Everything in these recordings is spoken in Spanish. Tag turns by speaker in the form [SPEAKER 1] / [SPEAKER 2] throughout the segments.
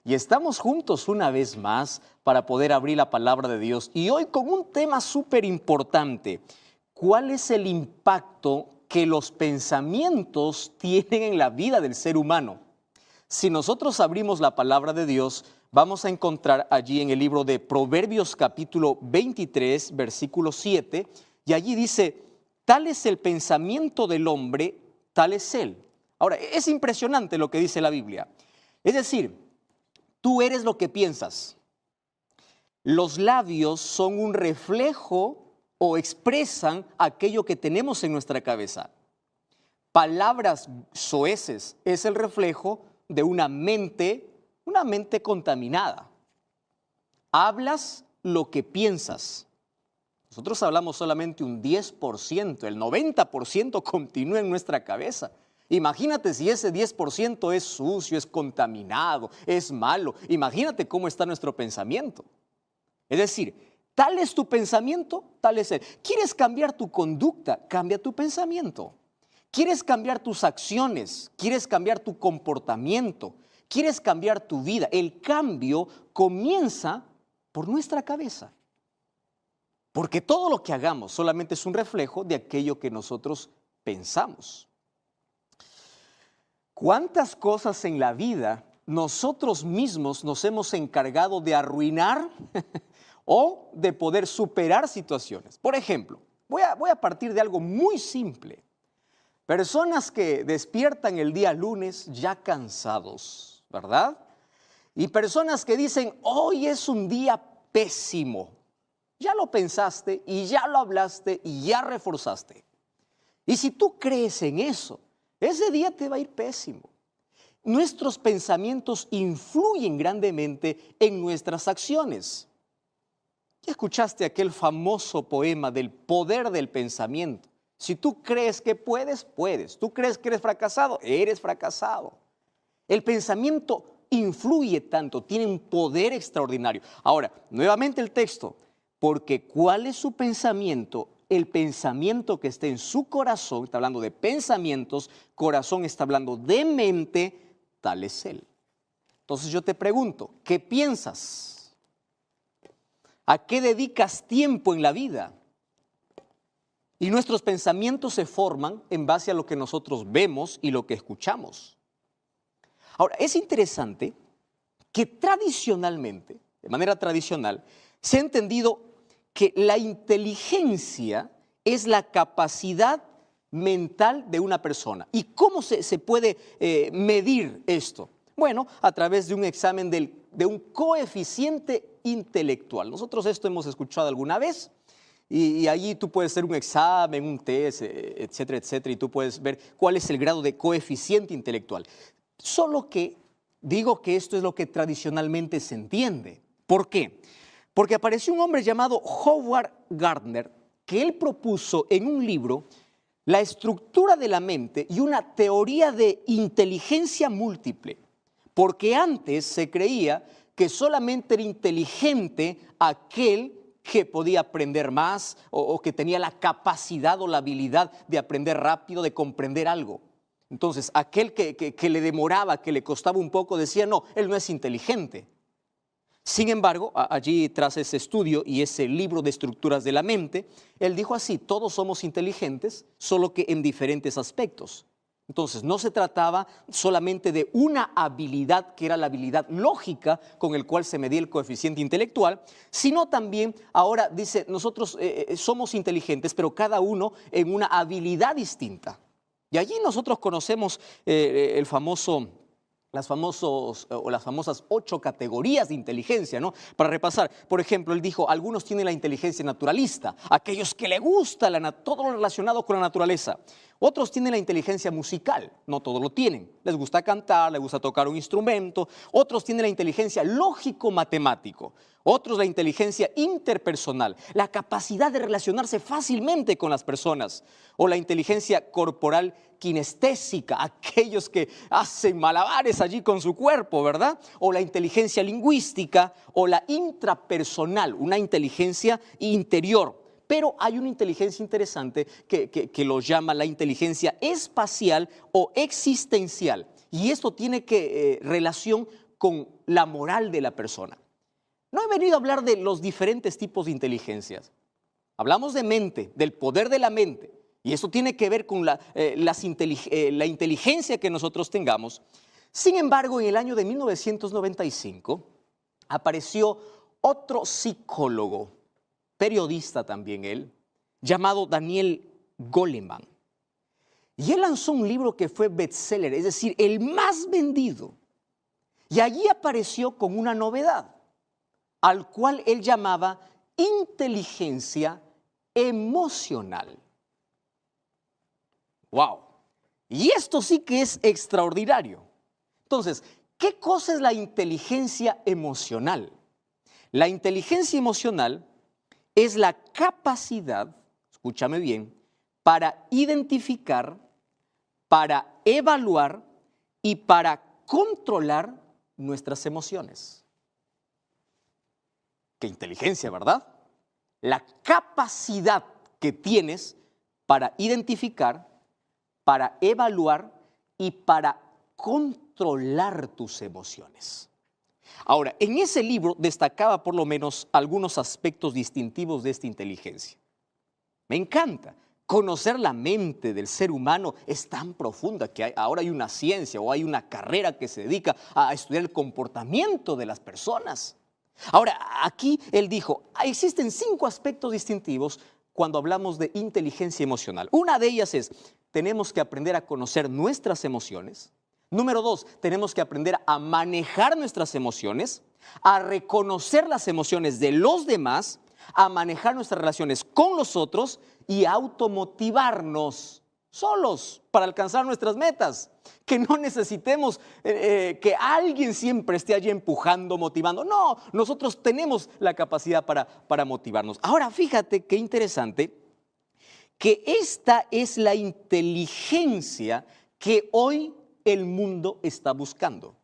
[SPEAKER 1] Y estamos juntos una vez más para poder abrir la palabra de Dios. Y hoy con un tema súper importante. ¿Cuál es el impacto que los pensamientos tienen en la vida del ser humano? Si nosotros abrimos la palabra de Dios, vamos a encontrar allí en el libro de Proverbios capítulo 23, versículo 7, y allí dice, tal es el pensamiento del hombre, tal es él. Ahora, es impresionante lo que dice la Biblia. Es decir, tú eres lo que piensas. Los labios son un reflejo o expresan aquello que tenemos en nuestra cabeza. Palabras soeces es el reflejo de una mente contaminada. Hablas lo que piensas. Nosotros hablamos solamente un 10%, el 90% continúa en nuestra cabeza. Imagínate si ese 10% es sucio, es contaminado, es malo. Imagínate cómo está nuestro pensamiento. Es decir, tal es tu pensamiento, tal es él. ¿Quieres cambiar tu conducta? Cambia tu pensamiento. ¿Quieres cambiar tus acciones? ¿Quieres cambiar tu comportamiento? ¿Quieres cambiar tu vida? El cambio comienza por nuestra cabeza. Porque todo lo que hagamos solamente es un reflejo de aquello que nosotros pensamos. ¿Cuántas cosas en la vida nosotros mismos nos hemos encargado de arruinar o de poder superar situaciones? Por ejemplo, voy a partir de algo muy simple. Personas que despiertan el día lunes ya cansados, ¿verdad? Y personas que dicen, hoy es un día pésimo. Ya lo pensaste y ya lo hablaste y ya reforzaste. Y si tú crees en eso, ese día te va a ir pésimo. Nuestros pensamientos influyen grandemente en nuestras acciones. ¿Ya escuchaste aquel famoso poema del poder del pensamiento? Si tú crees que puedes, puedes. Tú crees que eres fracasado, eres fracasado. El pensamiento influye tanto, tiene un poder extraordinario. Ahora, nuevamente el texto, porque ¿cuál es su pensamiento? El pensamiento que está en su corazón, está hablando de pensamientos, corazón está hablando de mente, tal es él. Entonces yo te pregunto, ¿qué piensas? ¿A qué dedicas tiempo en la vida? Y nuestros pensamientos se forman en base a lo que nosotros vemos y lo que escuchamos. Ahora, es interesante que tradicionalmente, de manera tradicional, se ha entendido que la inteligencia es la capacidad mental de una persona. ¿Y cómo se puede medir esto? Bueno, a través de un examen de un coeficiente intelectual. Nosotros esto hemos escuchado alguna vez. Y allí tú puedes hacer un examen, un test, etcétera, etcétera, y tú puedes ver cuál es el grado de coeficiente intelectual. Solo que digo que esto es lo que tradicionalmente se entiende. ¿Por qué? Porque apareció un hombre llamado Howard Gardner, que él propuso en un libro la estructura de la mente y una teoría de inteligencia múltiple. Porque antes se creía que solamente era inteligente aquel que podía aprender más o que tenía la capacidad o la habilidad de aprender rápido, de comprender algo. Entonces, aquel que le demoraba, que le costaba un poco, decía, no, él no es inteligente. Sin embargo, allí tras ese estudio y ese libro de estructuras de la mente, él dijo así, todos somos inteligentes, solo que en diferentes aspectos. Entonces, no se trataba solamente de una habilidad, que era la habilidad lógica con el cual se medía el coeficiente intelectual, sino también, ahora dice, nosotros somos inteligentes, pero cada uno en una habilidad distinta. Y allí nosotros conocemos las famosas 8 categorías de inteligencia, ¿no? Para repasar, por ejemplo, él dijo, algunos tienen la inteligencia naturalista, aquellos que le gusta todo lo relacionado con la naturaleza. Otros tienen la inteligencia musical, no todos lo tienen. Les gusta cantar, les gusta tocar un instrumento. Otros tienen la inteligencia lógico-matemático. Otros la inteligencia interpersonal, la capacidad de relacionarse fácilmente con las personas. O la inteligencia corporal kinestésica, aquellos que hacen malabares allí con su cuerpo, ¿verdad? O la inteligencia lingüística o la intrapersonal, una inteligencia interior. Pero hay una inteligencia interesante que lo llama la inteligencia espacial o existencial. Y esto tiene relación con la moral de la persona. No he venido a hablar de los diferentes tipos de inteligencias. Hablamos de mente, del poder de la mente, y eso tiene que ver con la inteligencia que nosotros tengamos. Sin embargo, en el año de 1995 apareció otro psicólogo, periodista también él, llamado Daniel Goleman. Y él lanzó un libro que fue bestseller, es decir, el más vendido. Y allí apareció con una novedad, al cual él llamaba inteligencia emocional. ¡Wow! Y esto sí que es extraordinario. Entonces, ¿qué cosa es la inteligencia emocional? La inteligencia emocional es la capacidad, escúchame bien, para identificar, para evaluar y para controlar nuestras emociones. ¡Qué inteligencia!, ¿verdad? La capacidad que tienes para identificar, para evaluar y para controlar tus emociones. Ahora, en ese libro destacaba por lo menos algunos aspectos distintivos de esta inteligencia. Me encanta. Conocer la mente del ser humano es tan profunda que ahora hay una ciencia o hay una carrera que se dedica a estudiar el comportamiento de las personas. Ahora, aquí él dijo, existen 5 aspectos distintivos cuando hablamos de inteligencia emocional. Una de ellas es, tenemos que aprender a conocer nuestras emociones. Número 2, tenemos que aprender a manejar nuestras emociones, a reconocer las emociones de los demás, a manejar nuestras relaciones con los otros y a automotivarnos solos para alcanzar nuestras metas. Que no necesitemos que alguien siempre esté allí empujando, motivando. No, nosotros tenemos la capacidad para motivarnos. Ahora, fíjate qué interesante, que esta es la inteligencia que hoy el mundo está buscando.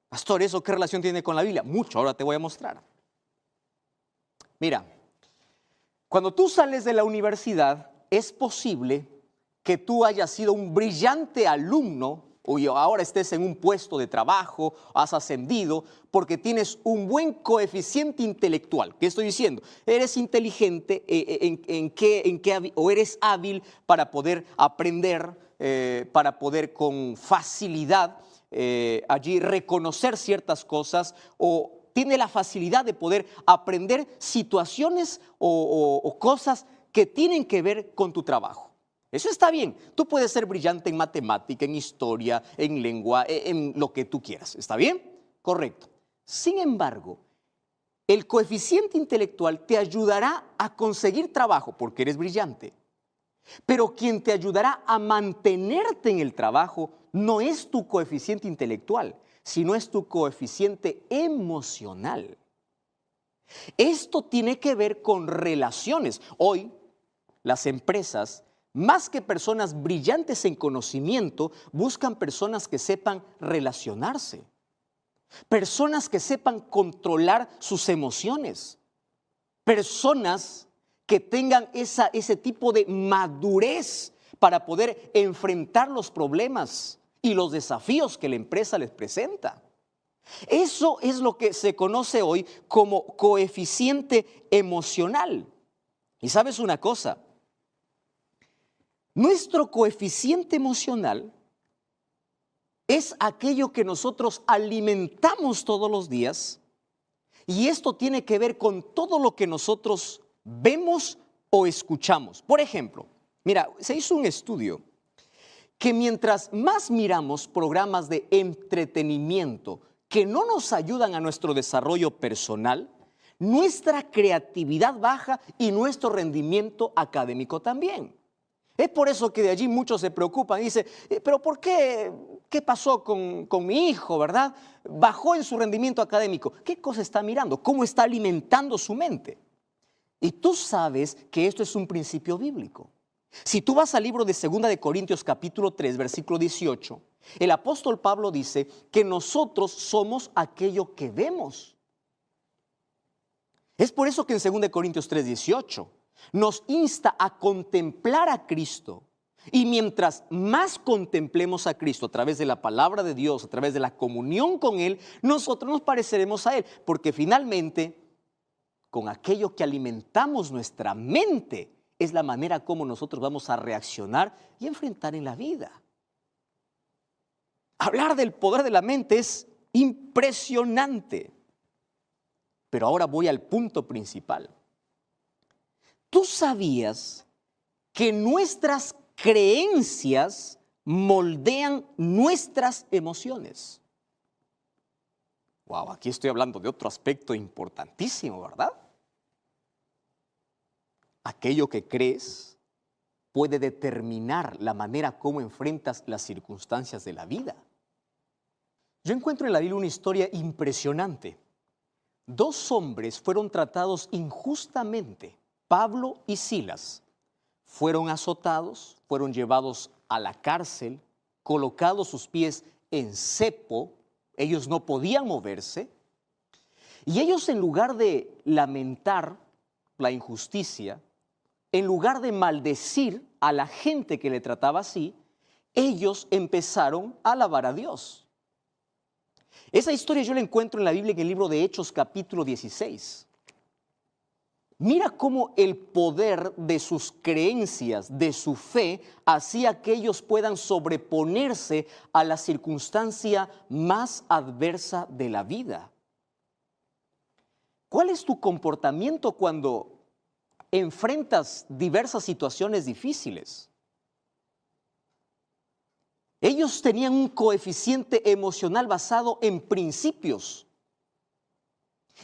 [SPEAKER 1] Pastor, ¿eso qué relación tiene con la Biblia? Mucho, ahora te voy a mostrar. Mira, cuando tú sales de la universidad, es posible que tú hayas sido un brillante alumno o ahora estés en un puesto de trabajo, has ascendido, porque tienes un buen coeficiente intelectual. ¿Qué estoy diciendo? Eres inteligente o eres hábil para poder aprender, para poder con facilidad allí reconocer ciertas cosas o tiene la facilidad de poder aprender situaciones o cosas que tienen que ver con tu trabajo. Eso está bien. Tú puedes ser brillante en matemática, en historia, en lengua, en lo que tú quieras. ¿Está bien? Correcto. Sin embargo, el coeficiente intelectual te ayudará a conseguir trabajo porque eres brillante. Pero quien te ayudará a mantenerte en el trabajo no es tu coeficiente intelectual, sino es tu coeficiente emocional. Esto tiene que ver con relaciones. Hoy, las empresas, más que personas brillantes en conocimiento, buscan personas que sepan relacionarse, personas que sepan controlar sus emociones, personas que tengan ese tipo de madurez para poder enfrentar los problemas y los desafíos que la empresa les presenta. Eso es lo que se conoce hoy como coeficiente emocional. Y sabes una cosa, nuestro coeficiente emocional es aquello que nosotros alimentamos todos los días y esto tiene que ver con todo lo que nosotros vemos o escuchamos. Por ejemplo, mira, se hizo un estudio que mientras más miramos programas de entretenimiento que no nos ayudan a nuestro desarrollo personal, nuestra creatividad baja y nuestro rendimiento académico también. Es por eso que de allí muchos se preocupan y dicen, pero ¿por qué? ¿Qué pasó con mi hijo, verdad? Bajó en su rendimiento académico. ¿Qué cosa está mirando? ¿Cómo está alimentando su mente? Y tú sabes que esto es un principio bíblico. Si tú vas al libro de 2 de Corintios capítulo 3, versículo 18, el apóstol Pablo dice que nosotros somos aquello que vemos. Es por eso que en 2 de Corintios 3, 18 nos insta a contemplar a Cristo Y mientras más contemplemos a Cristo a través de la palabra de Dios, a través de la comunión con Él, nosotros nos pareceremos a Él, porque finalmente, con aquello que alimentamos nuestra mente, es la manera como nosotros vamos a reaccionar y enfrentar en la vida. Hablar del poder de la mente es impresionante. Pero ahora voy al punto principal. ¿Tú sabías que nuestras creencias moldean nuestras emociones? Wow, aquí estoy hablando de otro aspecto importantísimo, ¿verdad? Aquello que crees puede determinar la manera como enfrentas las circunstancias de la vida. Yo encuentro en la Biblia una historia impresionante. 2 hombres fueron tratados injustamente. Pablo y Silas fueron azotados, fueron llevados a la cárcel, colocados sus pies en cepo, ellos no podían moverse, y ellos, en lugar de lamentar la injusticia, en lugar de maldecir a la gente que le trataba así, ellos empezaron a alabar a Dios. Esa historia yo la encuentro en la Biblia, en el libro de Hechos, capítulo 16. Mira cómo el poder de sus creencias, de su fe, hacía que ellos puedan sobreponerse a la circunstancia más adversa de la vida. ¿Cuál es tu comportamiento cuando enfrentas diversas situaciones difíciles? Ellos tenían un coeficiente emocional basado en principios.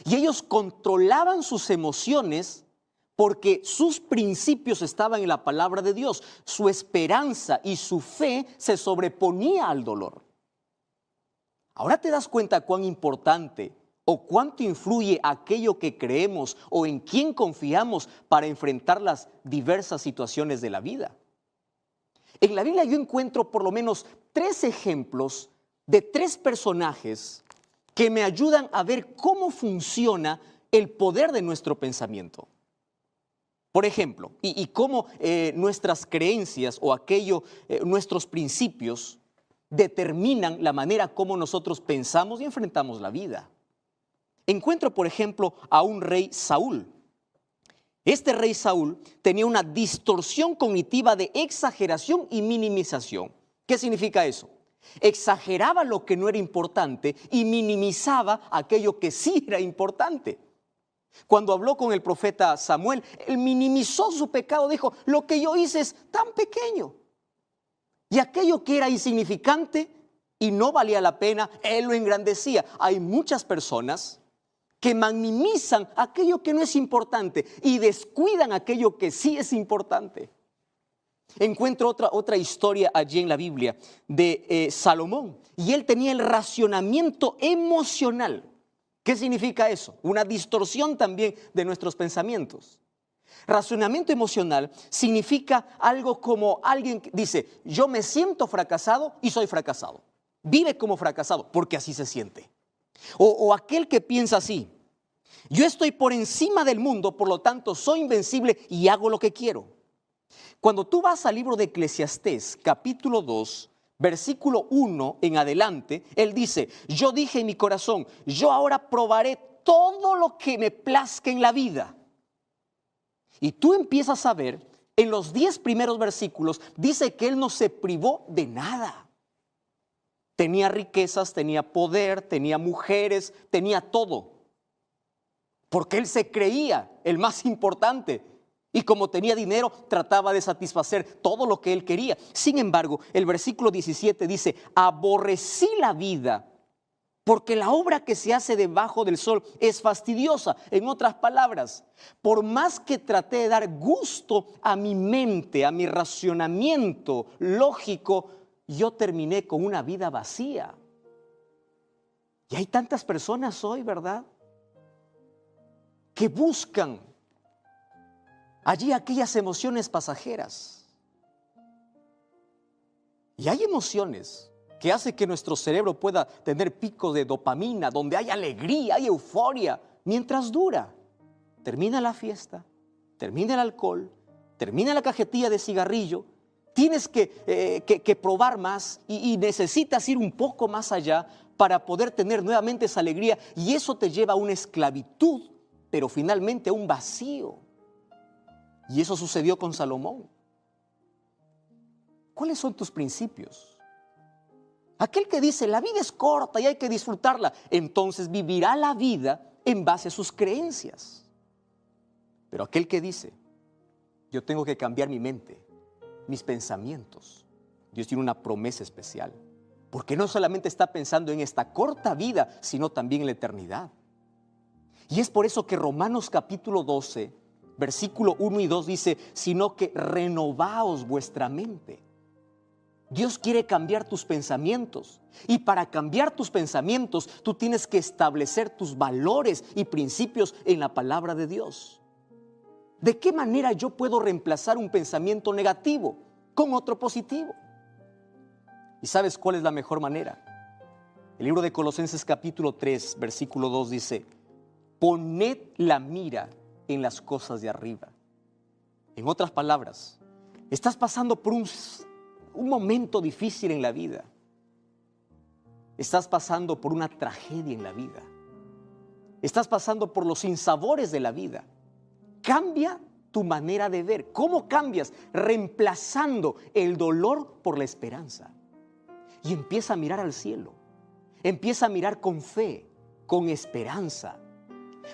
[SPEAKER 1] Y ellos controlaban sus emociones porque sus principios estaban en la palabra de Dios. Su esperanza y su fe se sobreponía al dolor. Ahora te das cuenta cuán importante o cuánto influye aquello que creemos o en quién confiamos para enfrentar las diversas situaciones de la vida. En la Biblia yo encuentro por lo menos 3 ejemplos de 3 personajes que me ayudan a ver cómo funciona el poder de nuestro pensamiento. Por ejemplo, y cómo nuestras creencias o nuestros principios determinan la manera como nosotros pensamos y enfrentamos la vida. Encuentro, por ejemplo, a un rey Saúl. Este rey Saúl tenía una distorsión cognitiva de exageración y minimización. ¿Qué significa eso? Exageraba lo que no era importante y minimizaba aquello que sí era importante. Cuando habló con el profeta Samuel, él minimizó su pecado, dijo, lo que yo hice es tan pequeño. Y aquello que era insignificante y no valía la pena, él lo engrandecía. Hay muchas personas que minimizan aquello que no es importante y descuidan aquello que sí es importante. Encuentro otra historia allí en la Biblia de Salomón, y él tenía el racionamiento emocional. ¿Qué significa eso? Una distorsión también de nuestros pensamientos. Racionamiento emocional significa algo como alguien que dice, yo me siento fracasado y soy fracasado. Vive como fracasado porque así se siente. O aquel que piensa así, yo estoy por encima del mundo, por lo tanto soy invencible y hago lo que quiero. Cuando tú vas al libro de Eclesiastés, capítulo 2, versículo 1 en adelante, él dice, yo dije en mi corazón, yo ahora probaré todo lo que me plazca en la vida. Y tú empiezas a ver, en los 10 primeros versículos, dice que él no se privó de nada. Tenía riquezas, tenía poder, tenía mujeres, tenía todo. Porque él se creía el más importante. Y como tenía dinero, trataba de satisfacer todo lo que él quería. Sin embargo, el versículo 17 dice, aborrecí la vida, porque la obra que se hace debajo del sol es fastidiosa. En otras palabras, por más que traté de dar gusto a mi mente, a mi racionamiento lógico, yo terminé con una vida vacía. Y hay tantas personas hoy, ¿verdad?, que buscan allí aquellas emociones pasajeras. Y hay emociones que hacen que nuestro cerebro pueda tener picos de dopamina, donde hay alegría, hay euforia, mientras dura. Termina la fiesta, termina el alcohol, termina la cajetilla de cigarrillo Tienes que probar más y necesitas ir un poco más allá para poder tener nuevamente esa alegría. Y eso te lleva a una esclavitud, pero finalmente a un vacío. Y eso sucedió con Salomón. ¿Cuáles son tus principios? Aquel que dice, la vida es corta y hay que disfrutarla, entonces vivirá la vida en base a sus creencias. Pero aquel que dice, yo tengo que cambiar mi mente, mis pensamientos, Dios tiene una promesa especial, porque no solamente está pensando en esta corta vida, sino también en la eternidad. Y es por eso que Romanos capítulo 12, versículo 1 y 2 dice, sino que renovaos vuestra mente. Dios quiere cambiar tus pensamientos, y para cambiar tus pensamientos tú tienes que establecer tus valores y principios en la palabra de Dios. ¿De qué manera yo puedo reemplazar un pensamiento negativo con otro positivo? ¿Y sabes cuál es la mejor manera? El libro de Colosenses capítulo 3, versículo 2 dice, poned la mira en las cosas de arriba. En otras palabras, estás pasando por un momento difícil en la vida. Estás pasando por una tragedia en la vida. Estás pasando por los sinsabores de la vida. Cambia tu manera de ver. ¿Cómo cambias? Reemplazando el dolor por la esperanza. Y empieza a mirar al cielo. Empieza a mirar con fe, con esperanza.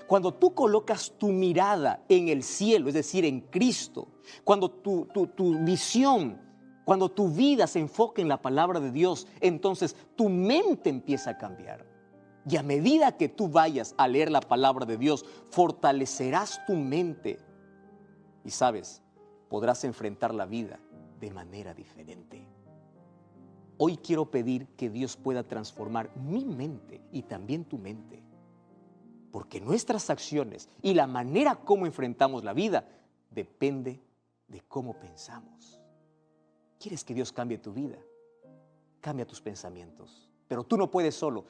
[SPEAKER 1] Cuando tú colocas tu mirada en el cielo, es decir, en Cristo, cuando tu visión, cuando tu vida se enfoca en la palabra de Dios, entonces tu mente empieza a cambiar. Y a medida que tú vayas a leer la palabra de Dios, fortalecerás tu mente. Y sabes, podrás enfrentar la vida de manera diferente. Hoy quiero pedir que Dios pueda transformar mi mente y también tu mente. Porque nuestras acciones y la manera como enfrentamos la vida depende de cómo pensamos. ¿Quieres que Dios cambie tu vida? Cambia tus pensamientos. Pero tú no puedes solo.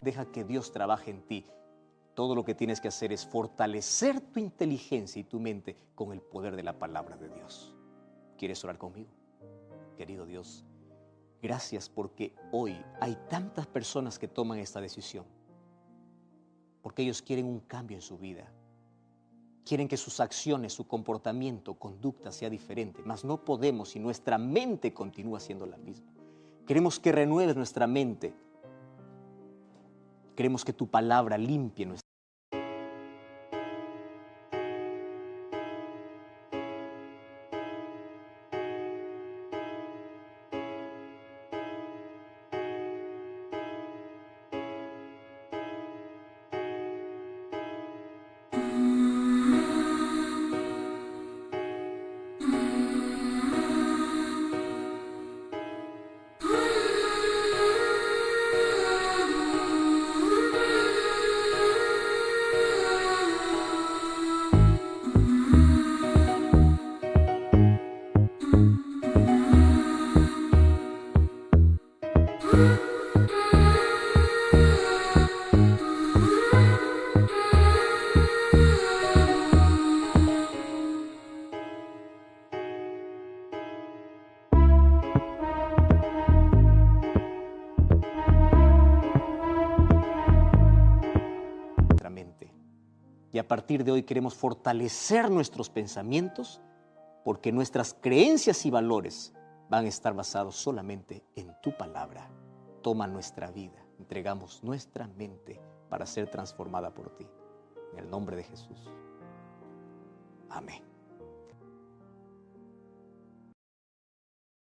[SPEAKER 1] Deja que Dios trabaje en ti. Todo lo que tienes que hacer es fortalecer tu inteligencia y tu mente con el poder de la palabra de Dios. ¿Quieres orar conmigo? Querido Dios, gracias porque hoy hay tantas personas que toman esta decisión. Porque ellos quieren un cambio en su vida. Quieren que sus acciones, su comportamiento, conducta sea diferente. Mas no podemos si nuestra mente continúa siendo la misma. Queremos que renueves nuestra mente. Queremos que tu palabra limpie nuestra mente. Y a partir de hoy queremos fortalecer nuestros pensamientos porque nuestras creencias y valores van a estar basados solamente en tu palabra. Toma nuestra vida, entregamos nuestra mente para ser transformada por ti. En el nombre de Jesús. Amén.